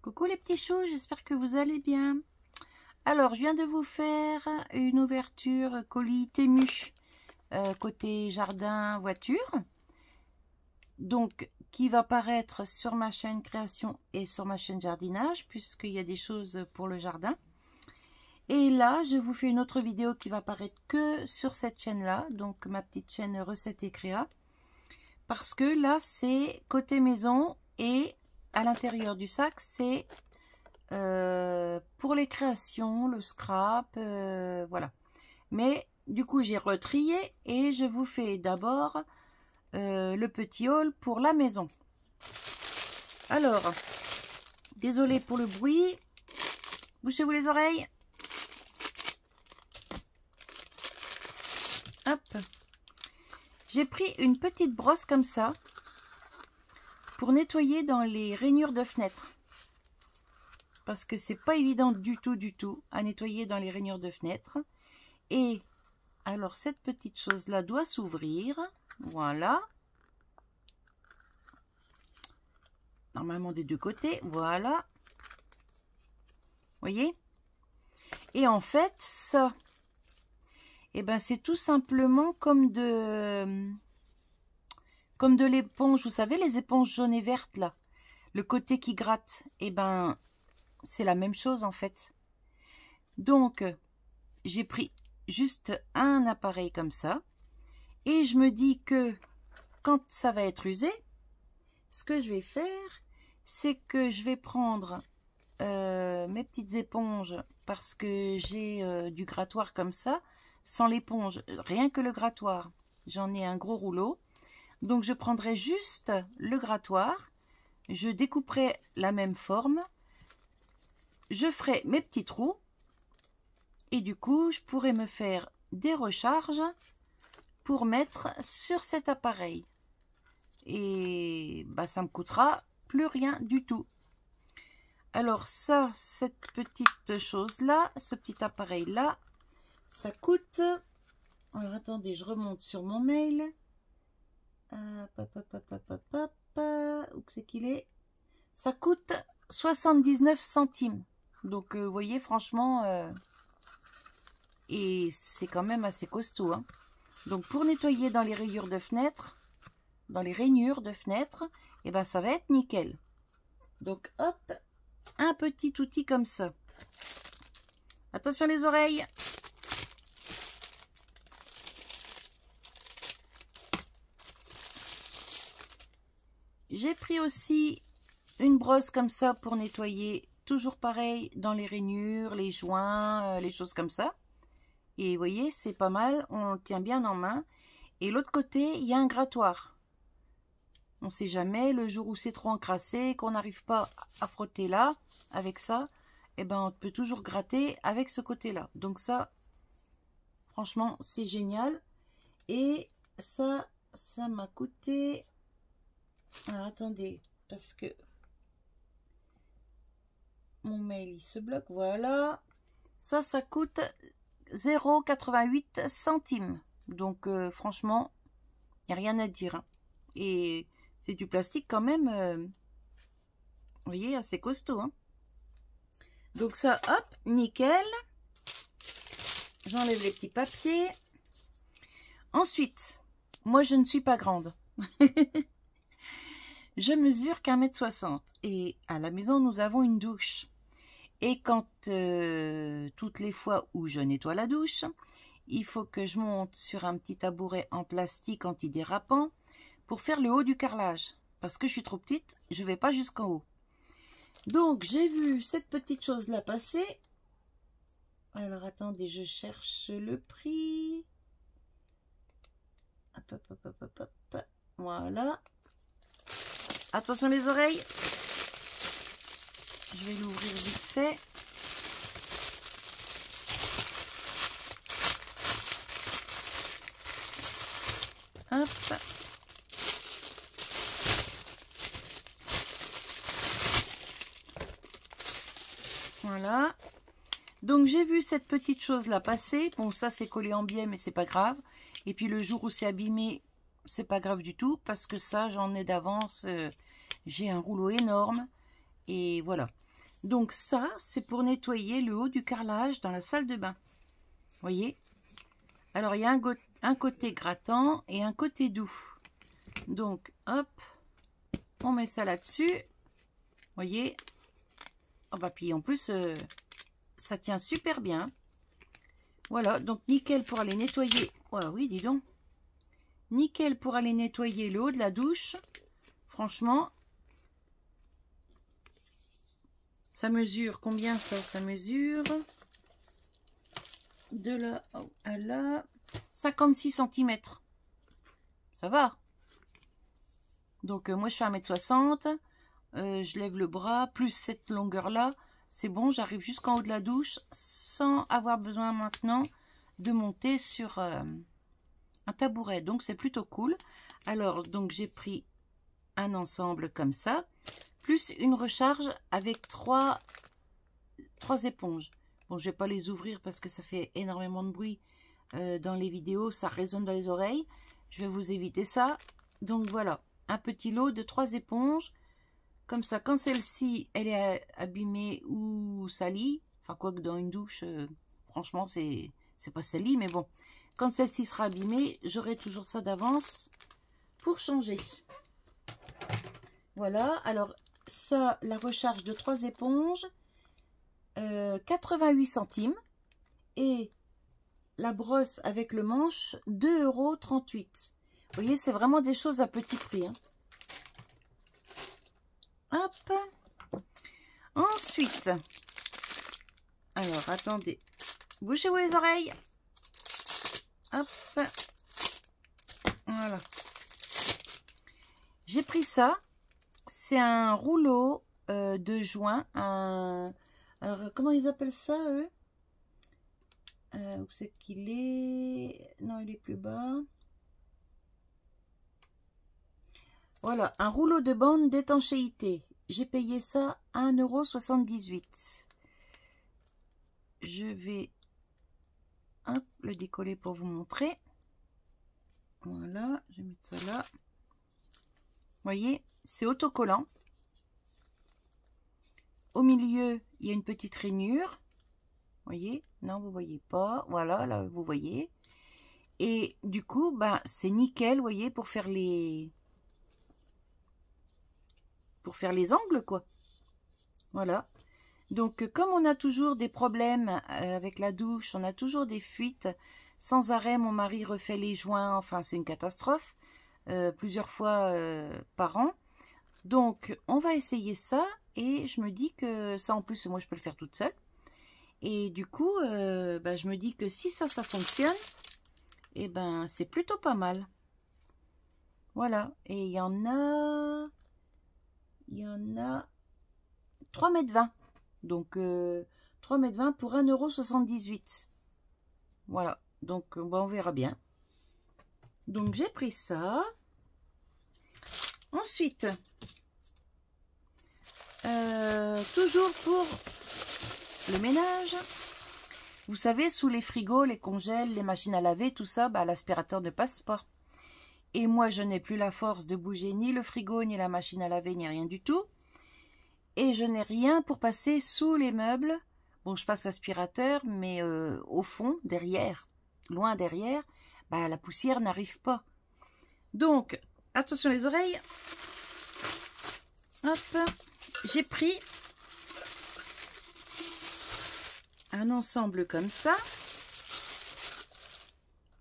Coucou les petits choux, j'espère que vous allez bien. Alors, je viens de vous faire une ouverture colis Temu, côté jardin voiture. Donc, qui va paraître sur ma chaîne création et sur ma chaîne jardinage, puisqu'il y a des choses pour le jardin. Et là, je vous fais une autre vidéo qui va paraître que sur cette chaîne-là, donc ma petite chaîne Recettes et Créa. Parce que là, c'est côté maison et à l'intérieur du sac, c'est pour les créations, le scrap, voilà. Mais du coup, j'ai retrié et je vous fais d'abord le petit haul pour la maison. Alors, désolé pour le bruit. Bouchez-vous les oreilles. Hop. J'ai pris une petite brosse comme ça pour nettoyer dans les rainures de fenêtres. Parce que c'est pas évident du tout à nettoyer dans les rainures de fenêtres. Et alors cette petite chose là doit s'ouvrir. Voilà. Normalement des deux côtés. Voilà. Voyez? Et en fait, ça, eh ben, c'est tout simplement comme de l'éponge. Vous savez, les éponges jaunes et vertes là. Le côté qui gratte. Eh ben, c'est la même chose en fait. Donc, j'ai pris juste un appareil comme ça. Et je me dis que quand ça va être usé, ce que je vais faire, c'est que je vais prendre mes petites éponges, parce que j'ai du grattoir comme ça, sans l'éponge, rien que le grattoir. J'en ai un gros rouleau. Donc je prendrai juste le grattoir, je découperai la même forme, je ferai mes petits trous, et du coup je pourrai me faire des recharges pour mettre sur cet appareil. Et bah, ça me coûtera plus rien du tout. Alors ça, cette petite chose là, ce petit appareil là, ça coûte, alors attendez, je remonte sur mon mail, où c'est qu'il est, ça coûte 79 centimes. Donc vous voyez, franchement, et c'est quand même assez costaud, hein. Donc pour nettoyer dans les rayures de fenêtre, dans les rainures de fenêtre, et ben ça va être nickel. Donc hop, un petit outil comme ça. Attention les oreilles. J'ai pris aussi une brosse comme ça pour nettoyer, toujours pareil, dans les rainures, les joints, les choses comme ça. Et vous voyez, c'est pas mal, on le tient bien en main. Et l'autre côté, il y a un grattoir. On ne sait jamais, le jour où c'est trop encrassé, qu'on n'arrive pas à frotter là, avec ça, eh ben on peut toujours gratter avec ce côté-là. Donc ça, franchement, c'est génial. Et ça m'a coûté... Alors attendez, parce que mon mail il se bloque, voilà. Ça coûte 0,88 centimes. Donc franchement, il n'y a rien à dire, hein. Et c'est du plastique quand même, vous voyez, assez costaud, hein. Donc ça, hop, nickel. J'enlève les petits papiers. Ensuite, moi je ne suis pas grande. Je mesure qu'1,60 m et à la maison nous avons une douche. Et quand toutes les fois où je nettoie la douche, il faut que je monte sur un petit tabouret en plastique antidérapant pour faire le haut du carrelage. Parce que je suis trop petite, je ne vais pas jusqu'en haut. Donc j'ai vu cette petite chose là passer. Alors attendez, je cherche le prix. Hop, hop, hop, hop, hop, hop. Voilà. Attention les oreilles. Je vais l'ouvrir vite fait. Hop. Voilà. Donc j'ai vu cette petite chose là passer. Bon, ça c'est collé en biais, mais c'est pas grave. Et puis le jour où c'est abîmé, c'est pas grave du tout, parce que ça j'en ai d'avance. J'ai un rouleau énorme. Et voilà. Donc ça, c'est pour nettoyer le haut du carrelage dans la salle de bain. Voyez? Alors, il y a un côté grattant et un côté doux. Donc, hop, on met ça là-dessus. Voyez? Oh bah, puis en plus, ça tient super bien. Voilà, donc nickel pour aller nettoyer. Oh oui, dis donc. Nickel pour aller nettoyer le haut de la douche. Franchement, ça mesure combien ça? Ça mesure de là à là 56 cm. Ça va. Donc moi je fais 1m60. Je lève le bras, plus cette longueur-là. C'est bon, j'arrive jusqu'en haut de la douche sans avoir besoin maintenant de monter sur un tabouret. Donc c'est plutôt cool. Alors donc j'ai pris un ensemble comme ça, plus une recharge avec trois éponges. Bon, je vais pas les ouvrir parce que ça fait énormément de bruit dans les vidéos, ça résonne dans les oreilles. Je vais vous éviter ça. Donc voilà, un petit lot de 3 éponges. Comme ça, quand celle-ci, elle est abîmée ou salie, enfin quoi que dans une douche, franchement, c'est pas sali, mais bon. Quand celle-ci sera abîmée, j'aurai toujours ça d'avance pour changer. Voilà, alors ça, la recharge de 3 éponges, 88 centimes. Et la brosse avec le manche, 2,38 €. Vous voyez, c'est vraiment des choses à petit prix. Hein. Hop. Ensuite, alors attendez, bouchez-vous les oreilles. Hop. Voilà. J'ai pris ça. C'est un rouleau de joint. Alors, comment ils appellent ça, eux? Où c'est qu'il est? Non, il est plus bas. Voilà, un rouleau de bande d'étanchéité. J'ai payé ça 1,78 €. Je vais le décoller pour vous montrer. Voilà, je vais mettre ça là. Vous voyez, c'est autocollant. Au milieu, il y a une petite rainure. Vous voyez? Non, vous voyez pas. Voilà, là, vous voyez. Et du coup, ben, c'est nickel, vous voyez, pour faire les angles, quoi. Voilà. Donc, comme on a toujours des problèmes avec la douche, on a toujours des fuites. Sans arrêt, mon mari refait les joints. Enfin, c'est une catastrophe. Plusieurs fois par an. Donc, on va essayer ça. Et je me dis que ça, en plus, moi, je peux le faire toute seule. Et du coup, bah, je me dis que si ça fonctionne, et ben, c'est plutôt pas mal. Voilà. Et il y en a 3,20 m. Donc, 3,20 m pour 1,78 €. Voilà. Donc, bah, on verra bien. Donc, j'ai pris ça. Ensuite, toujours pour le ménage, vous savez, sous les frigos, les congèles, les machines à laver, tout ça, bah, l'aspirateur ne passe pas. Et moi, je n'ai plus la force de bouger ni le frigo, ni la machine à laver, ni rien du tout. Et je n'ai rien pour passer sous les meubles. Bon, je passe l'aspirateur, mais au fond, derrière, loin derrière, bah, la poussière n'arrive pas. Donc, attention les oreilles. Hop, j'ai pris un ensemble comme ça.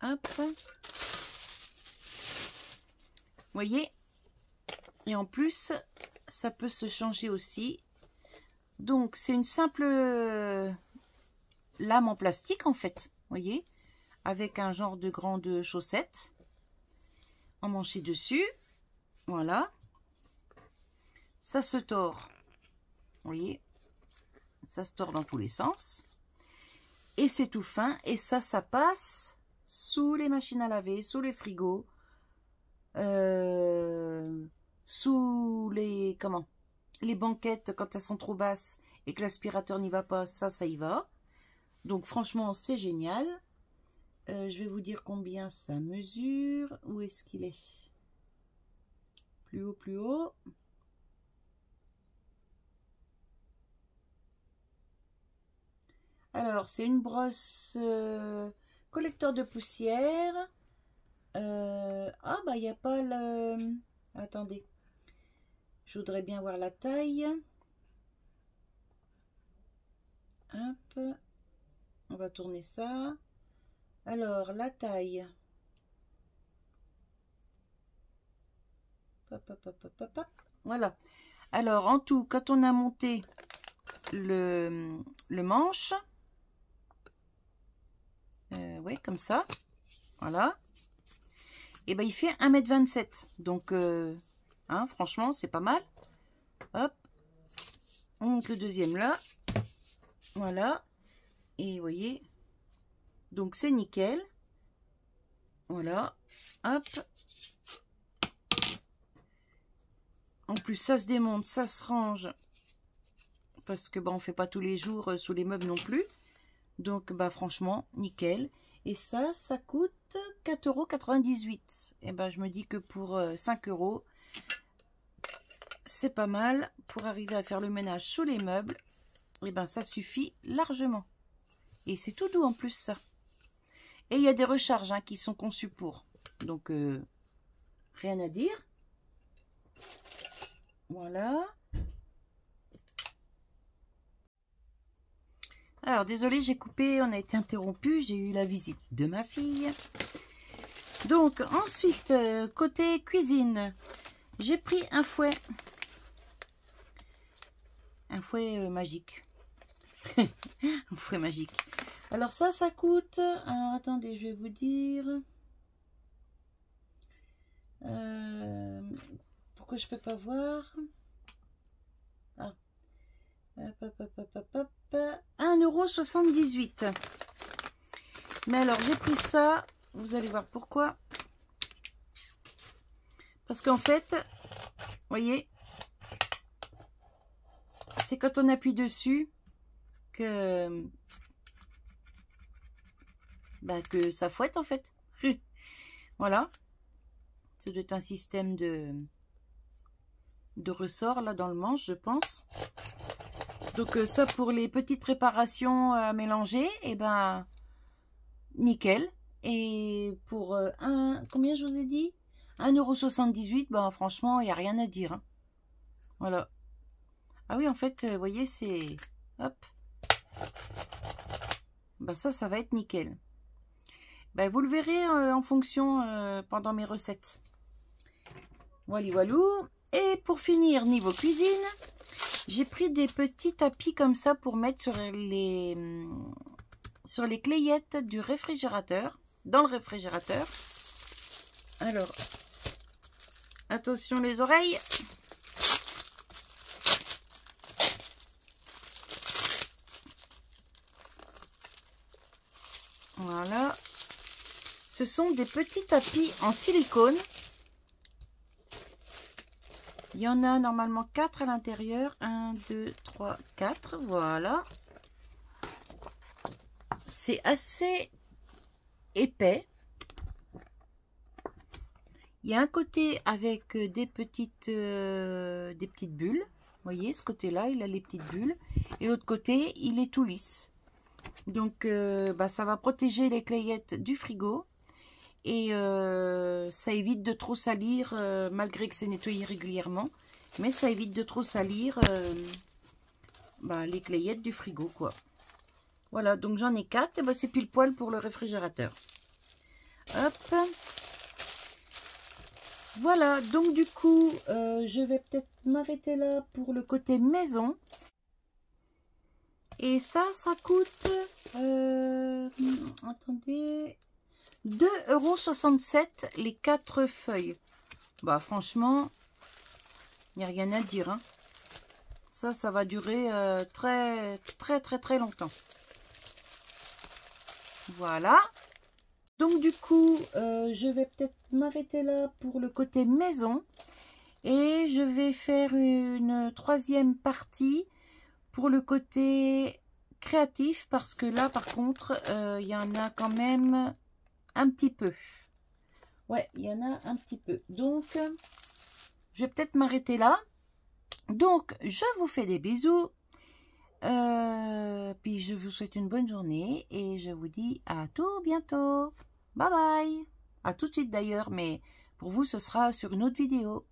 Hop. Vous voyez? Et en plus, ça peut se changer aussi. Donc, c'est une simple lame en plastique, en fait. Vous voyez? Avec un genre de grande chaussette emmanchée dessus. Voilà. Ça se tord. Vous voyez? Ça se tord dans tous les sens. Et c'est tout fin. Et ça passe sous les machines à laver, sous les frigos, sous les banquettes quand elles sont trop basses et que l'aspirateur n'y va pas, ça y va. Donc franchement, c'est génial. Je vais vous dire combien ça mesure. Où est-ce qu'il est? Plus haut, plus haut. Alors, c'est une brosse collecteur de poussière. Ah, bah, il n'y a pas le... Attendez. Je voudrais bien voir la taille. Hop. On va tourner ça. Alors, la taille. Hop, hop, hop, hop, hop, hop. Voilà. Alors, en tout, quand on a monté le manche, oui, comme ça, voilà, et ben il fait 1,27 m. Donc, hein, franchement, c'est pas mal. Hop, on monte le deuxième là, voilà, et vous voyez, donc c'est nickel, voilà, hop. En plus, ça se démonte, ça se range, parce que, bon, on fait pas tous les jours sous les meubles non plus. Donc, bah, franchement, nickel. Et ça coûte 4,98 €. Et ben, je me dis que pour 5 €, c'est pas mal. Pour arriver à faire le ménage sous les meubles, et ben, ça suffit largement. Et c'est tout doux en plus, ça. Et il y a des recharges hein, qui sont conçues pour. Donc, rien à dire. Voilà. Alors, désolé, j'ai coupé, on a été interrompu, j'ai eu la visite de ma fille. Donc, ensuite, côté cuisine, j'ai pris un fouet. Un fouet magique. Un fouet magique. Alors ça coûte... Alors, attendez, je vais vous dire... pourquoi je peux pas voir? Ah. Hop, hop, hop, hop, hop, hop. 1,78 €. Mais alors, j'ai pris ça. Vous allez voir pourquoi. Parce qu'en fait, vous voyez, c'est quand on appuie dessus que, bah, que ça fouette en fait. Voilà. C'est un système de ressort là dans le manche, je pense. Donc ça pour les petites préparations à mélanger, et ben nickel. Et pour combien je vous ai dit? 1,78 €, ben franchement, il n'y a rien à dire. Hein. Voilà. Ah oui, en fait, vous voyez, c'est... Hop. Ben ça va être nickel. Ben, vous le verrez en fonction pendant mes recettes. Voilà, voilou. Et pour finir, niveau cuisine, j'ai pris des petits tapis comme ça pour mettre sur les clayettes du réfrigérateur, dans le réfrigérateur. Alors, attention les oreilles. Voilà. Ce sont des petits tapis en silicone. Il y en a normalement 4 à l'intérieur. 1, 2, 3, 4. Voilà. C'est assez épais. Il y a un côté avec des petites bulles. Vous voyez, ce côté-là, il a les petites bulles. Et l'autre côté, il est tout lisse. Donc, bah, ça va protéger les clayettes du frigo. Et ça évite de trop salir, malgré que c'est nettoyé régulièrement. Mais ça évite de trop salir bah, les clayettes du frigo, quoi. Voilà, donc j'en ai 4. Et bah, c'est pile poil pour le réfrigérateur. Hop. Voilà, donc du coup, je vais peut-être m'arrêter là pour le côté maison. Et ça coûte... attendez... 2,67 € les 4 feuilles. Bah franchement, il n'y a rien à dire. Hein. Ça va durer très longtemps. Voilà. Donc du coup, je vais peut-être m'arrêter là pour le côté maison. Et je vais faire une troisième partie pour le côté créatif. Parce que là, par contre, il y en a quand même... un petit peu. Ouais, il y en a un petit peu. Donc, je vais peut-être m'arrêter là. Donc, je vous fais des bisous. Puis je vous souhaite une bonne journée et je vous dis à tout bientôt. Bye bye. À tout de suite d'ailleurs, mais pour vous ce sera sur une autre vidéo.